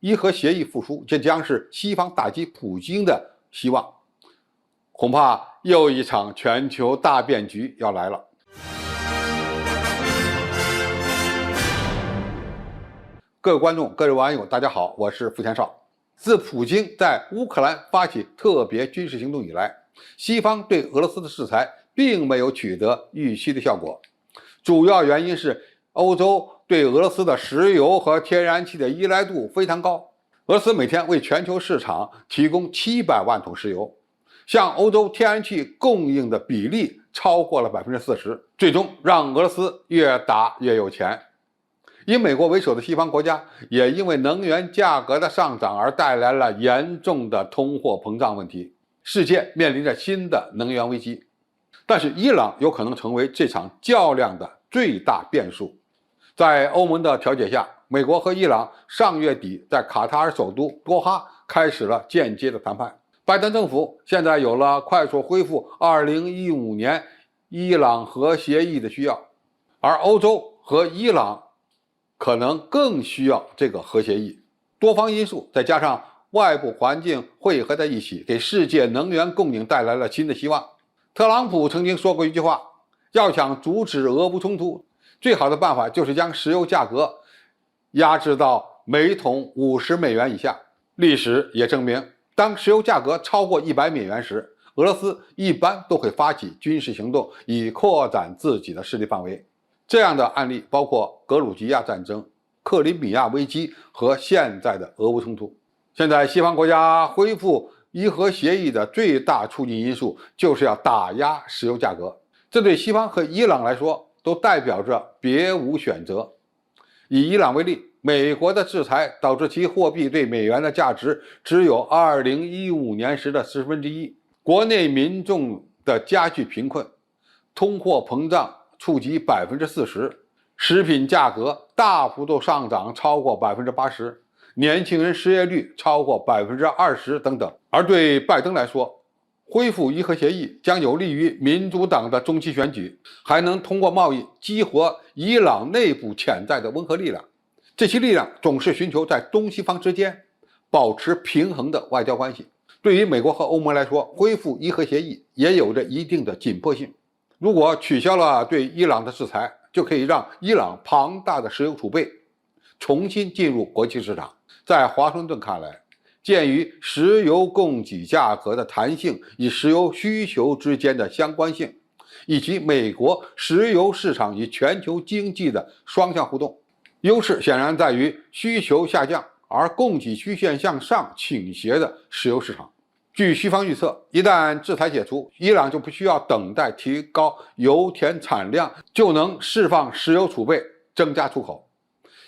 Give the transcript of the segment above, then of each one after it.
伊核协议复苏，这将是西方打击普京的希望。恐怕又一场全球大变局要来了。各位观众、各位网友，大家好，我是付天少。自普京在乌克兰发起特别军事行动以来，西方对俄罗斯的制裁并没有取得预期的效果。主要原因是欧洲对俄罗斯的石油和天然气的依赖度非常高。俄罗斯每天为全球市场提供700万桶石油，向欧洲天然气供应的比例超过了40%，最终让俄罗斯越打越有钱。以美国为首的西方国家也因为能源价格的上涨而带来了严重的通货膨胀问题，世界面临着新的能源危机。但是伊朗有可能成为这场较量的最大变数。在欧盟的调解下，美国和伊朗上月底在卡塔尔首都多哈开始了间接的谈判。拜登政府现在有了快速恢复2015年伊朗核协议的需要，而欧洲和伊朗可能更需要这个核协议。多方因素再加上外部环境汇合在一起，给世界能源供应带来了新的希望。特朗普曾经说过一句话，要想阻止俄乌冲突，最好的办法就是将石油价格压制到每桶$50以下。历史也证明，当石油价格超过$100时，俄罗斯一般都会发起军事行动，以扩展自己的势力范围。这样的案例包括格鲁吉亚战争、克里米亚危机和现在的俄乌冲突。现在西方国家恢复伊核协议的最大促进因素就是要打压石油价格，这对西方和伊朗来说都代表着别无选择。以伊朗为例，美国的制裁导致其货币对美元的价值只有2015年时的1/10，国内民众的加剧贫困，通货膨胀触及40%，食品价格大幅度上涨超过80%，年轻人失业率超过20%等等。而对拜登来说，恢复伊核协议将有利于民主党的中期选举，还能通过贸易激活伊朗内部潜在的温和力量。这些力量总是寻求在东西方之间保持平衡的外交关系。对于美国和欧盟来说，恢复伊核协议也有着一定的紧迫性。如果取消了对伊朗的制裁，就可以让伊朗庞大的石油储备重新进入国际市场。在华盛顿看来，鉴于石油供给价格的弹性与石油需求之间的相关性，以及美国石油市场与全球经济的双向互动，优势显然在于需求下降而供给曲线向上倾斜的石油市场。据西方预测，一旦制裁解除，伊朗就不需要等待提高油田产量就能释放石油储备，增加出口，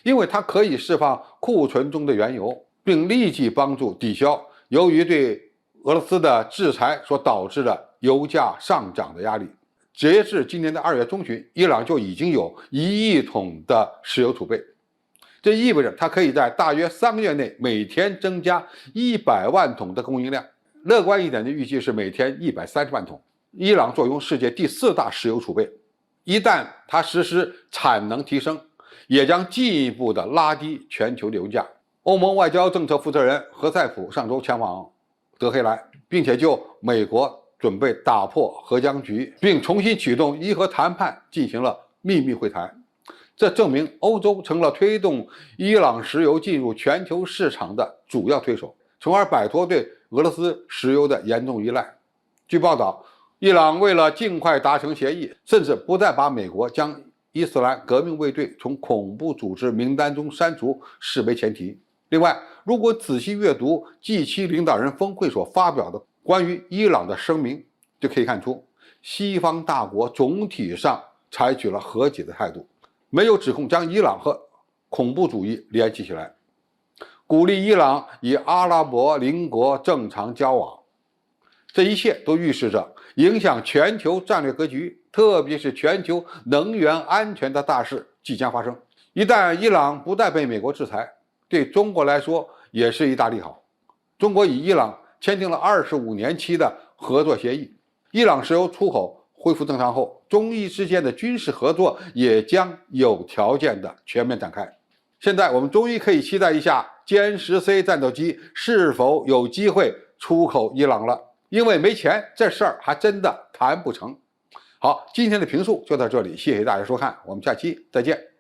因为它可以释放库存中的原油，并立即帮助抵消由于对俄罗斯的制裁所导致的油价上涨的压力。截至今年的2月中旬，伊朗就已经有1亿桶的石油储备，这意味着它可以在大约3个月内每天增加100万桶的供应量。乐观一点的预计是每天130万桶。伊朗坐拥世界第4大石油储备，一旦它实施产能提升，也将进一步的拉低全球的油价。欧盟外交政策负责人何塞普上周前往德黑兰，并且就美国准备打破核僵局并重新启动伊核谈判进行了秘密会谈。这证明欧洲成了推动伊朗石油进入全球市场的主要推手，从而摆脱对俄罗斯石油的严重依赖。据报道，伊朗为了尽快达成协议，甚至不再把美国将伊斯兰革命卫队从恐怖组织名单中删除视为前提。另外，如果仔细阅读 G7 领导人峰会所发表的关于伊朗的声明，就可以看出西方大国总体上采取了和解的态度，没有指控将伊朗和恐怖主义联系起来，鼓励伊朗与阿拉伯邻国正常交往。这一切都预示着影响全球战略格局，特别是全球能源安全的大事即将发生。一旦伊朗不再被美国制裁，对中国来说也是一大利好。中国与伊朗签订了25年期的合作协议，伊朗石油出口恢复正常后，中伊之间的军事合作也将有条件的全面展开。现在我们终于可以期待一下歼10C 战斗机是否有机会出口伊朗了，因为没钱，这事儿还真的谈不成。好，今天的评述就到这里，谢谢大家收看，我们下期再见。